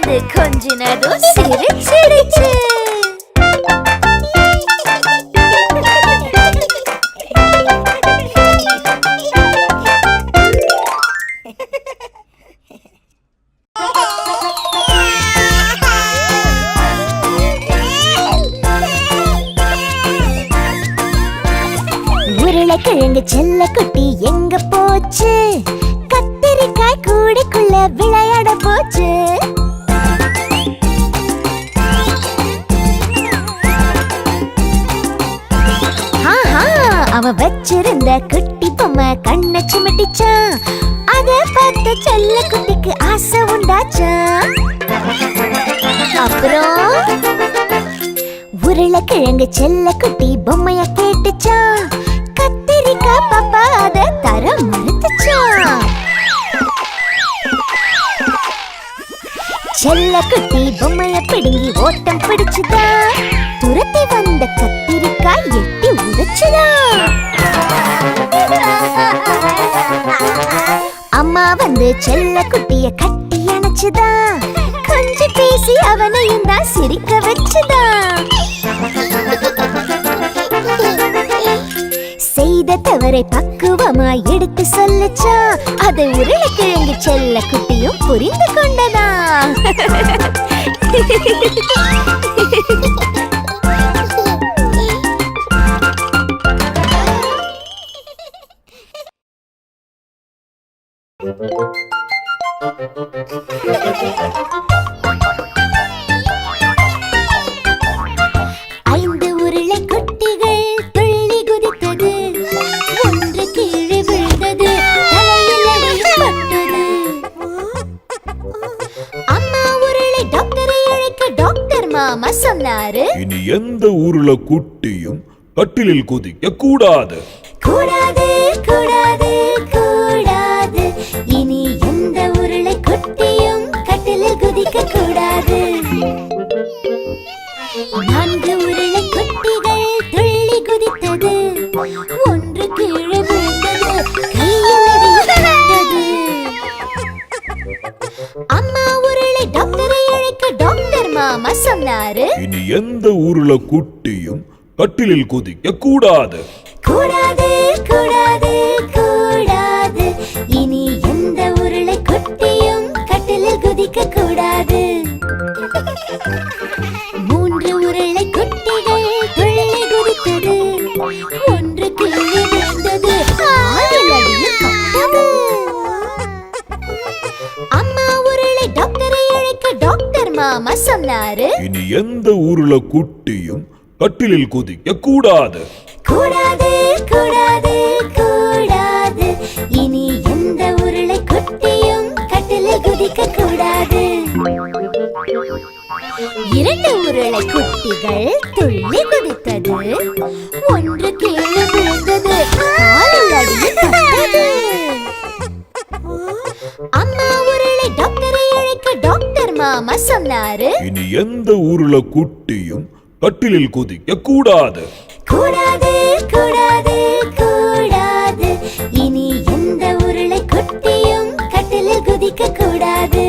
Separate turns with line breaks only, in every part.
அது கொஞ்சினதும் சிரிச்சிடுச்சு.
உருளைக்கிழங்கு செல்ல குட்டி எங்க போச்சு? கத்திரிக்காய் கூடைக்குள்ள விளையாட போச்சு. அவ வச்சிருந்த குட்டி பொம்மை கண்ணை சிமிட்டிச்சான். அத பார்த்த செல்ல குட்டிக்கு ஆசை உண்டாச்சா. அப்புறம் உருளைக்கிழங்கு செல்ல குட்டி பொம்மைய கேட்டுச்சா. கத்திரிக்காய் பாப்பா அத தர மறுத்துச்சா. செல்ல குட்டி பொம்மைய பிடுங்கி ஓட்டம் பிடிச்சுதா. துரத்தி வந்த கத்திரிக்காய் எட்டி உதைச்சுதா. அம்மா வந்து செல்ல குட்டிய கட்டி அணைச்சுதா. கொஞ்சம் பேசி அவனையும் தான் சிரிக்க வச்சுதா. செய்த தவறை பக்குவமாய் எடுத்து சொல்லுச்சா. அதை உருளைக்கிழங்கு செல்ல குட்டியும் புரிந்து கொண்டதா. ஐந்து உருளை குட்டிகள் துள்ளி குதித்தது. ஒன்று கீழே விழுந்தது. தலையில் அடிபட்டது. அம்மா உருளை டாக்டரை அழைக்க டாக்டர் மாமா சொன்னாரு,
இனி எந்த உருளை குட்டியும் கட்டிலில் குதிக்க கூடாது.
கூடாது கூடாது கூடாது. இனி எந்த உருளை குட்டியும் கட்டிலில் குதிக்க கூடாது. நான்கு உருளை குட்டிகள் துள்ளி குதித்தது. ஒன்று கீழே விழுந்தது. கையில் அடிபட்டது. அம்மா உருளை டாக்டரை அழைக்க டாக்டர் மாமா சொன்னாரு,
இனி எந்த உருளை குட்டியும் கட்டிலில் குதிக்க கூடாது.
கூடாது கூடாது கூடாது. இனி எந்த உருளை குட்டியும் கட்டிலில் குதிக்க கூடாது. மூன்று உருளை குட்டிகள் துள்ளி குதித்தது. ஒன்று கீழே விழுந்தது. காலில் அடிபட்டது. அம்மா உருளை டாக்டரை அழைக்க டாக்டர் மாமா சொன்னாரு,
இனி எந்த உருளை குட்டியும் கட்டிலில் குதிக்க கூடாது.
கூடாது கூடாது கூடாது. இனி எந்த உருளை குட்டியும் கட்டிலில் குதிக்க கூடாது. இரண்டு உருளை குட்டிகள் துள்ளி குதித்தது. ஒன்று கீழே விழுந்தது. காலில் அடிபட்டது. அம்மா உருளை டாக்டரை அழைக்க டாக்டர் மாமா சொன்னாரு,
இனி எந்த உருளை குட்டியும் கட்டிலில் குதிக்க கூடாது.
கூடாது கூடாது கூடாது. இனி எந்த உருளை குட்டியும் கட்டிலில் குதிக்க கூடாது.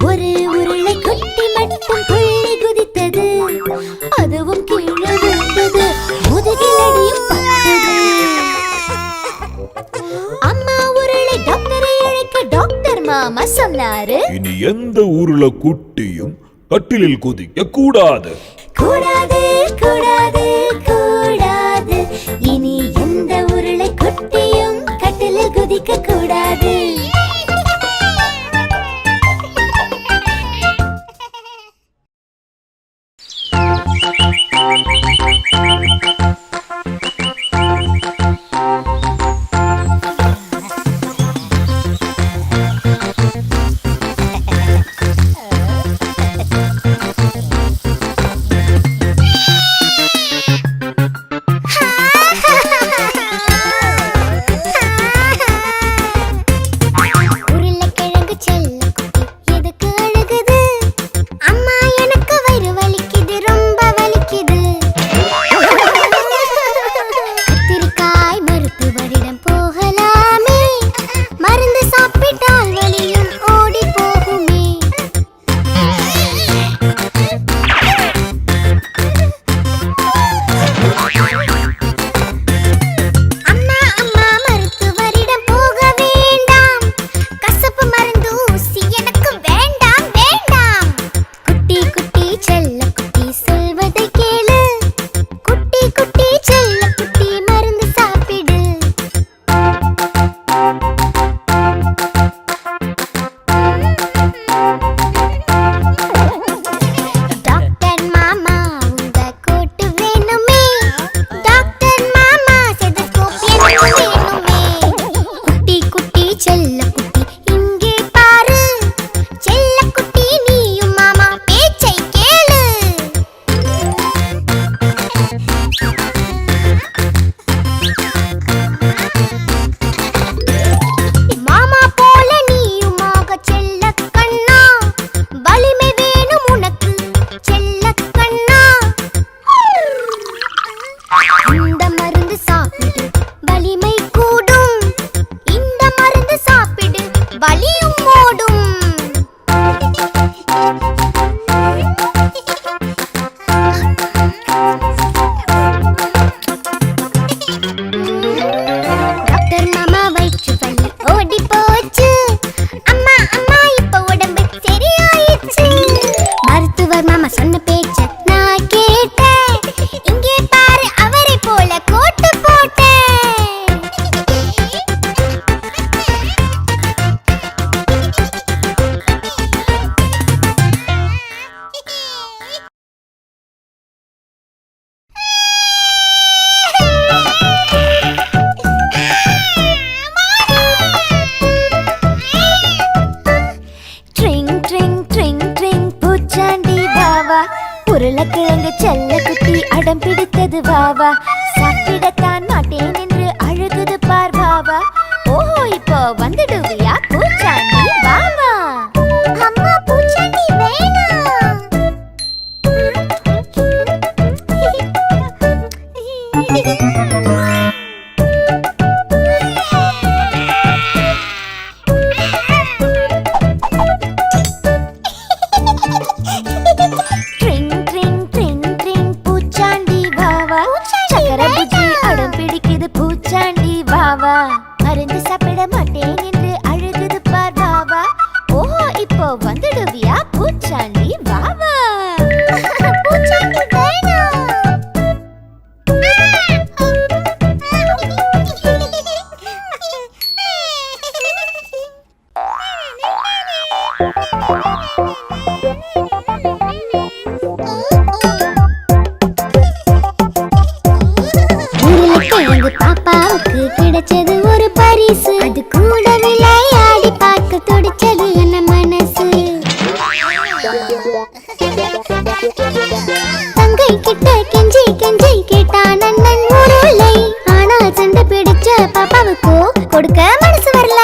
ஒரு உருளை குட்டி மட்டும் துள்ளி குதித்தது. அதுவும் கீழே விழுந்தது. முதுகில் அடியும் பட்டது. அம்மா உருளை டாக்டரை அழைக்க டாக்டர் மாமா சொன்னாரு,
இனி எந்த உருளை குட்டியும் கட்டிலில் குதிக்க கூடாது.
கூடாது கூடாது கூடாது. இனி எந்த உருளை குட்டியும் கட்டிலில் குதிக்க கூடாது. அம்மா சொன்ன பேச்ச நான் கேட்டேன். இங்கே பாரு அவரை போல கோட்டு போட்டேன். உருளைக்கிழங்கு செல்ல குட்டி அடம் பிடித்தது வாவா. சாப்பிடத்தான் மாட்டேன் என்று அழுகுது பார் வாவா. ஓஹோ இப்போ வந்துடுவியா பூச்சாண்டி வாவா. அம்மா பூச்சாண்டி வேணாம். மருந்து சாப்பிட மாட்டேன் என்று அழுகுது பார் வாவா. ஓஹோ இப்போ வந்துடுவியா பூச்சாண்டி வாவா. பூச்சாண்டி வேணாம். உருளைக்கிழங்கு பாப்பாவுக்கு கிடைச்சது ஒரு பரிசு. அது கூட விளையாடி பார்க்க துடிச்சது என்ன மனசு. தங்கை கிட்ட கெஞ்சி கெஞ்சி கேட்டான் அண்ணன் உருளை. ஆனா சண்டை பிடிச்ச பாப்பாவுக்கோ கொடுக்க மனசு வரல.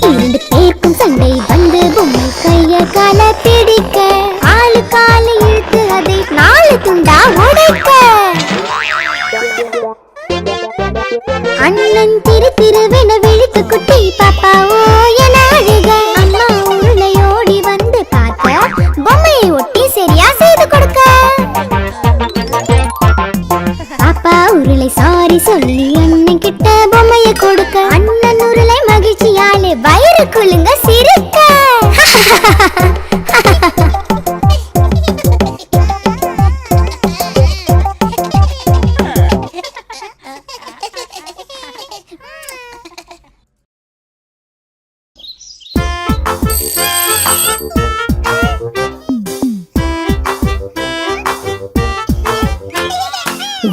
இரண்டு பேருக்கும் சண்டை வந்து பொம்மை கைய கால பிடிக்க ஆளு கால இழுத்து அதை 4 துண்டா உடைக்க. அண்ணன் திரு திருவென விழித்து குட்டி பாப்பாவோ என அழுக. அம்மா உருளையோடி வந்து பார்க்க பொம்மையை ஒட்டி சரியா செய்து கொடுக்க. பாப்பா உருளை சாரி சொல்லி அண்ணன் கிட்ட பொம்மையை கொடுக்க. அண்ணன் உருளை மகிழ்ச்சியாலே வயிறு குலுங்க சிரிக்க.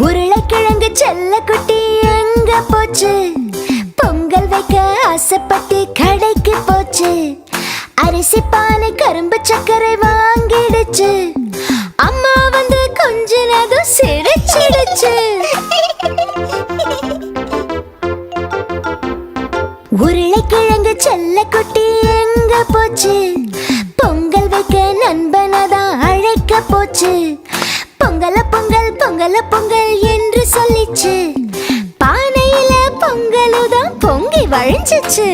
உருளைக்கிழங்கு செல்ல குட்டி எங்க போச்சு? பொங்கல் வைக்க ஆசைப்பட்டு கடைக்கு போச்சு. அரிசி பானை கரும்பு சர்க்கரை வாங்கிடுச்சு. அம்மா வந்து கொஞ்சினதும் சிரிச்சிடுச்சு. உருளைக்கிழங்கு செல்ல குட்டி எங்க போச்சு? பொங்கல் வைக்க நண்பனதான் அழைக்க போச்சு. பொங்கல பொங்கல் பொங்கல பொங்கல் என்று சொல்லிச்சு. பானையில பொங்கலுதான் பொங்கி வழிஞ்சிச்சு.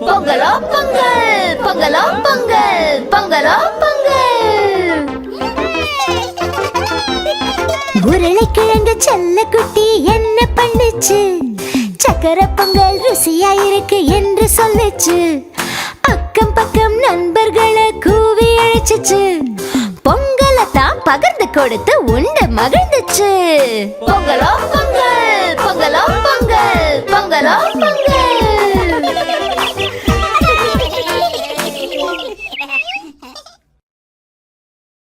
பொங்கலோ பொங்கல் பொங்கலோ பொங்கல் பொங்கலோ பொங்கல். உருளைக்கிழங்கு செல்ல குட்டி என்ன பண்ணுச்சு? சக்கரை பொங்கல் ருசியா இருக்கு என்று சொல்லுச்சு. அக்கம் பக்கம் நண்பர்களை கூவி அழைச்சிச்சு. பொங்கலத்தான் பகிர்ந்து கொடுத்து உண்டு மகிழ்ந்துச்சு. பொங்கலோ பொங்கல் பொங்கலோ பொங்கல் பொங்கலோ பொங்கல்.